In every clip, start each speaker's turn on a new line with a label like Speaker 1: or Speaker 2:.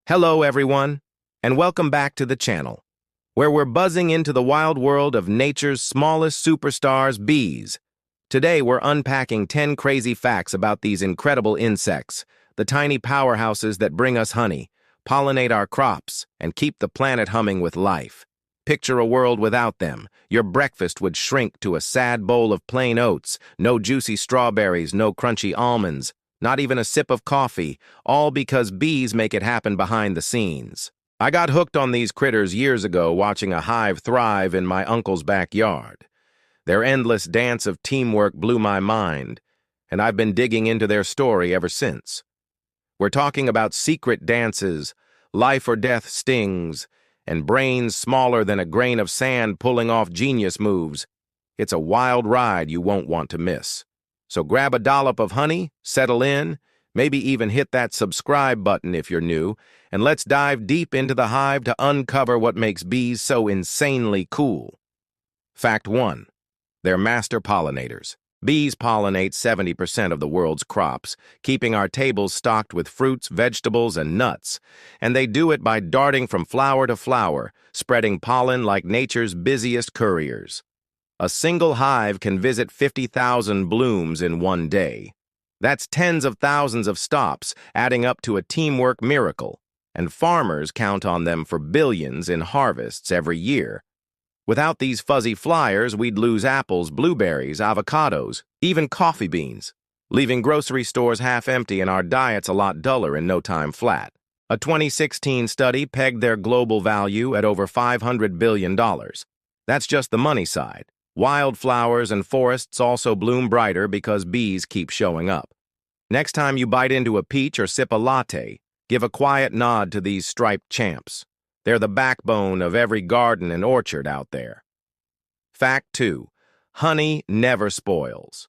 Speaker 1: Hello, everyone, and welcome back to the channel, where we're buzzing into the wild world of nature's smallest superstars, bees. Today, we're unpacking 10 crazy facts about these incredible insects, the tiny powerhouses that bring us honey, pollinate our crops, and keep the planet humming with life. Picture a world without them. Your breakfast would shrink to a sad bowl of plain oats, no juicy strawberries, no crunchy almonds, not even a sip of coffee, all because bees make it happen behind the scenes. I got hooked on these critters years ago watching a hive thrive in my uncle's backyard. Their endless dance of teamwork blew my mind, and I've been digging into their story ever since. We're talking about secret dances, life or death stings, and brains smaller than a grain of sand pulling off genius moves. It's a wild ride you won't want to miss. So grab a dollop of honey, settle in, maybe even hit that subscribe button if you're new, and let's dive deep into the hive to uncover what makes bees so insanely cool. Fact 1. They're master pollinators. Bees pollinate 70% of the world's crops, keeping our tables stocked with fruits, vegetables, and nuts. And they do it by darting from flower to flower, spreading pollen like nature's busiest couriers. A single hive can visit 50,000 blooms in one day. That's tens of thousands of stops, adding up to a teamwork miracle. And farmers count on them for billions in harvests every year. Without these fuzzy flyers, we'd lose apples, blueberries, avocados, even coffee beans, leaving grocery stores half empty and our diets a lot duller in no time flat. A 2016 study pegged their global value at over $500 billion. That's just the money side. Wildflowers and forests also bloom brighter because bees keep showing up. Next time you bite into a peach or sip a latte, give a quiet nod to these striped champs. They're the backbone of every garden and orchard out there. Fact 2. Honey never spoils.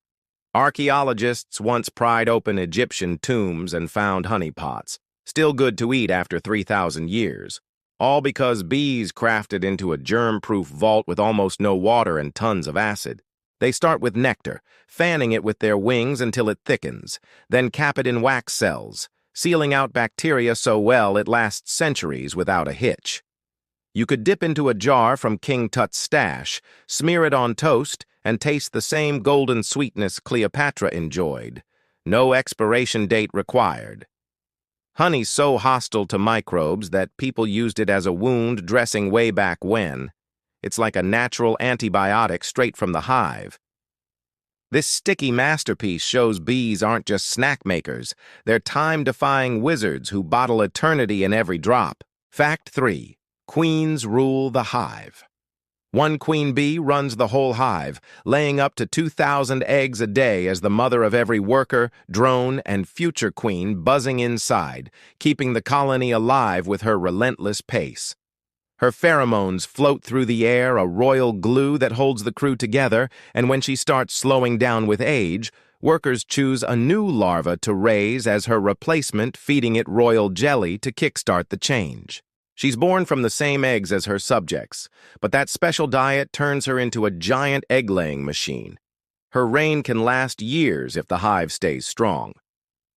Speaker 1: Archaeologists once pried open Egyptian tombs and found honey pots, still good to eat after 3,000 years, all because bees crafted into a germ-proof vault with almost no water and tons of acid. They start with nectar, fanning it with their wings until it thickens, then cap it in wax cells, sealing out bacteria so well it lasts centuries without a hitch. You could dip into a jar from King Tut's stash, smear it on toast, and taste the same golden sweetness Cleopatra enjoyed. No expiration date required. Honey's so hostile to microbes that people used it as a wound dressing way back when. It's like a natural antibiotic straight from the hive. This sticky masterpiece shows bees aren't just snack makers, they're time-defying wizards who bottle eternity in every drop. Fact 3. Queens rule the hive. One queen bee runs the whole hive, laying up to 2,000 eggs a day as the mother of every worker, drone, and future queen buzzing inside, keeping the colony alive with her relentless pace. Her pheromones float through the air, a royal glue that holds the crew together, and when she starts slowing down with age, workers choose a new larva to raise as her replacement, feeding it royal jelly to kickstart the change. She's born from the same eggs as her subjects, but that special diet turns her into a giant egg-laying machine. Her reign can last years if the hive stays strong.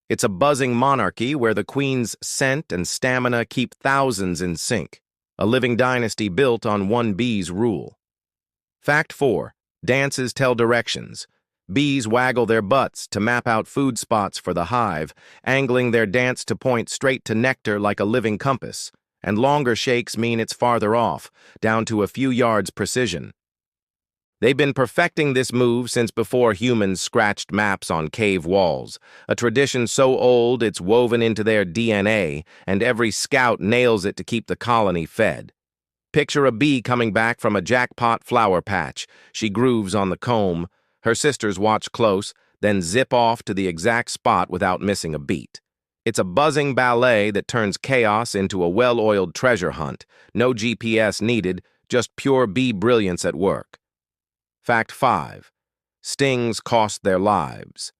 Speaker 1: It's a buzzing monarchy where the queen's scent and stamina keep thousands in sync. A living dynasty built on one bee's rule. Fact 4. Dances tell directions. Bees waggle their butts to map out food spots for the hive, angling their dance to point straight to nectar like a living compass, and longer shakes mean it's farther off, down to a few yards precision. They've been perfecting this move since before humans scratched maps on cave walls, a tradition so old it's woven into their DNA, and every scout nails it to keep the colony fed. Picture a bee coming back from a jackpot flower patch. She grooves on the comb. Her sisters watch close, then zip off to the exact spot without missing a beat. It's a buzzing ballet that turns chaos into a well-oiled treasure hunt. No GPS needed, just pure bee brilliance at work. Fact 5. Stings cost their lives.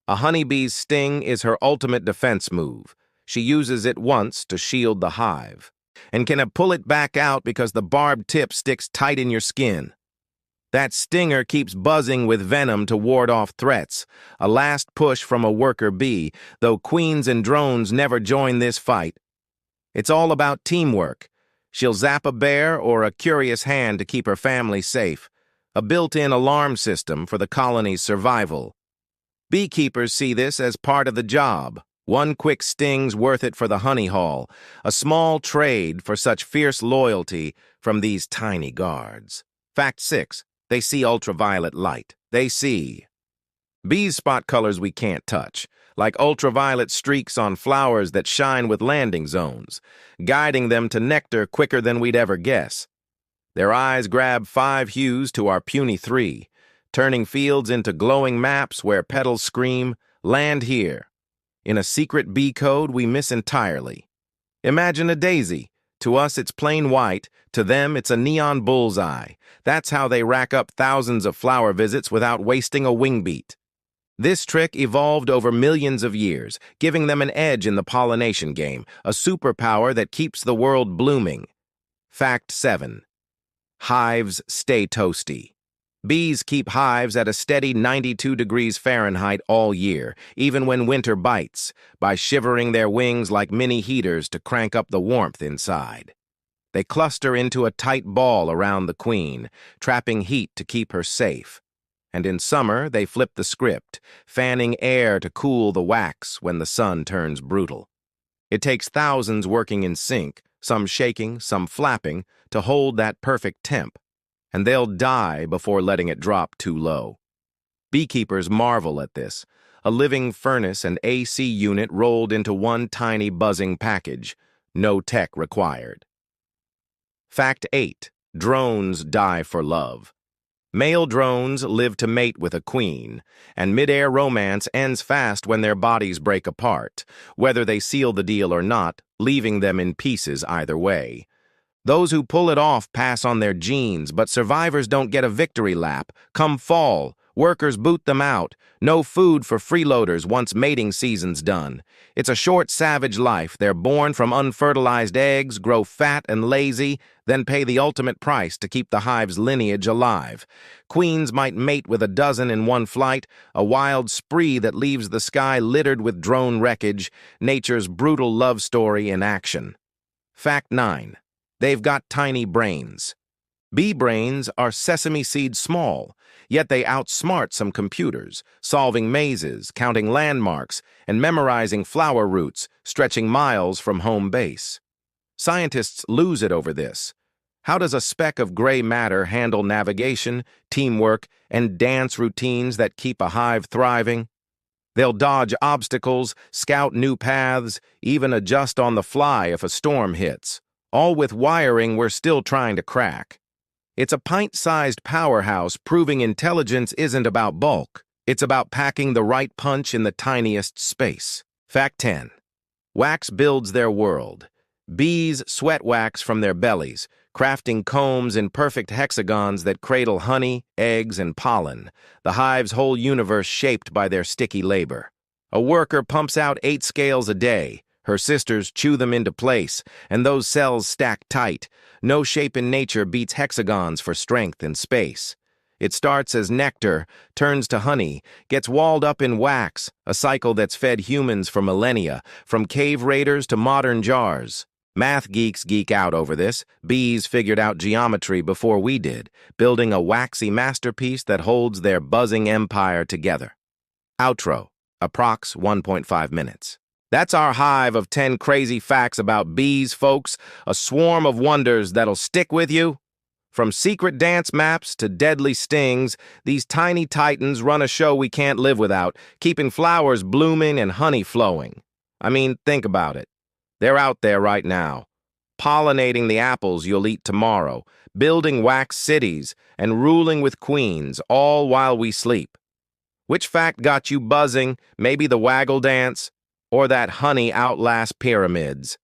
Speaker 1: A honeybee's sting is her ultimate defense move. She uses it once to shield the hive, and can pull it back out because the barbed tip sticks tight in your skin. That stinger keeps buzzing with venom to ward off threats, a last push from a worker bee, though queens and drones never join this fight. It's all about teamwork. She'll zap a bear or a curious hand to keep her family safe. A built-in alarm system for the colony's survival. Beekeepers see this as part of the job. One quick sting's worth it for the honey haul, a small trade for such fierce loyalty from these tiny guards. Fact 6. They see ultraviolet light. They see. Bees spot colors we can't touch, like ultraviolet streaks on flowers that shine with landing zones, guiding them to nectar quicker than we'd ever guess. Their eyes grab 5 hues to our puny 3, turning fields into glowing maps where petals scream, "Land here." In a secret bee code we miss entirely. Imagine a daisy. To us it's plain white, to them it's a neon bullseye. That's how they rack up thousands of flower visits without wasting a wing beat. This trick evolved over millions of years, giving them an edge in the pollination game, a superpower that keeps the world blooming. Fact 7. Hives stay toasty. Bees keep hives at a steady 92 degrees Fahrenheit all year, even when winter bites, by shivering their wings like mini heaters to crank up the warmth inside. They cluster into a tight ball around the queen, trapping heat to keep her safe. And in summer, they flip the script, fanning air to cool the wax when the sun turns brutal. It takes thousands working in sync, some shaking, some flapping, to hold that perfect temp, and they'll die before letting it drop too low. Beekeepers marvel at this, a living furnace and AC unit rolled into one tiny buzzing package, no tech required. Fact 8. Drones die for love. Male drones live to mate with a queen, and mid-air romance ends fast when their bodies break apart, whether they seal the deal or not, leaving them in pieces either way. Those who pull it off pass on their genes, but survivors don't get a victory lap. Come fall, workers boot them out. No food for freeloaders once mating season's done. It's a short, savage life. They're born from unfertilized eggs, grow fat and lazy, then pay the ultimate price to keep the hive's lineage alive. Queens might mate with a dozen in one flight, a wild spree that leaves the sky littered with drone wreckage, nature's brutal love story in action. Fact 9. They've got tiny brains. Bee brains are sesame seed small, yet they outsmart some computers, solving mazes, counting landmarks, and memorizing flower routes, stretching miles from home base. Scientists lose it over this. How does a speck of gray matter handle navigation, teamwork, and dance routines that keep a hive thriving? They'll dodge obstacles, scout new paths, even adjust on the fly if a storm hits, all with wiring we're still trying to crack. It's a pint-sized powerhouse proving intelligence isn't about bulk. It's about packing the right punch in the tiniest space. Fact 10. Wax builds their world. Bees sweat wax from their bellies, crafting combs in perfect hexagons that cradle honey, eggs, and pollen, the hive's whole universe shaped by their sticky labor. A worker pumps out 8 scales a day. Her sisters chew them into place, and those cells stack tight. No shape in nature beats hexagons for strength and space. It starts as nectar, turns to honey, gets walled up in wax, a cycle that's fed humans for millennia, from cave raiders to modern jars. Math geeks geek out over this. Bees figured out geometry before we did, building a waxy masterpiece that holds their buzzing empire together. Outro. Approx 1.5 minutes. That's our hive of 10 crazy facts about bees, folks, a swarm of wonders that'll stick with you. From secret dance maps to deadly stings, these tiny titans run a show we can't live without, keeping flowers blooming and honey flowing. I mean, think about it. They're out there right now, pollinating the apples you'll eat tomorrow, building wax cities, and ruling with queens, all while we sleep. Which fact got you buzzing? Maybe the waggle dance? Or that honey outlasts pyramids?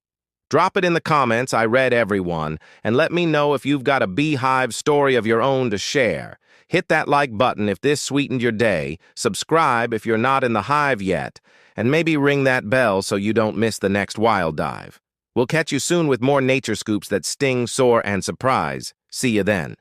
Speaker 1: Drop it in the comments, I read everyone, and let me know if you've got a beehive story of your own to share. Hit that like button if this sweetened your day, subscribe if you're not in the hive yet, and maybe ring that bell so you don't miss the next wild dive. We'll catch you soon with more nature scoops that sting, soar, and surprise. See you then.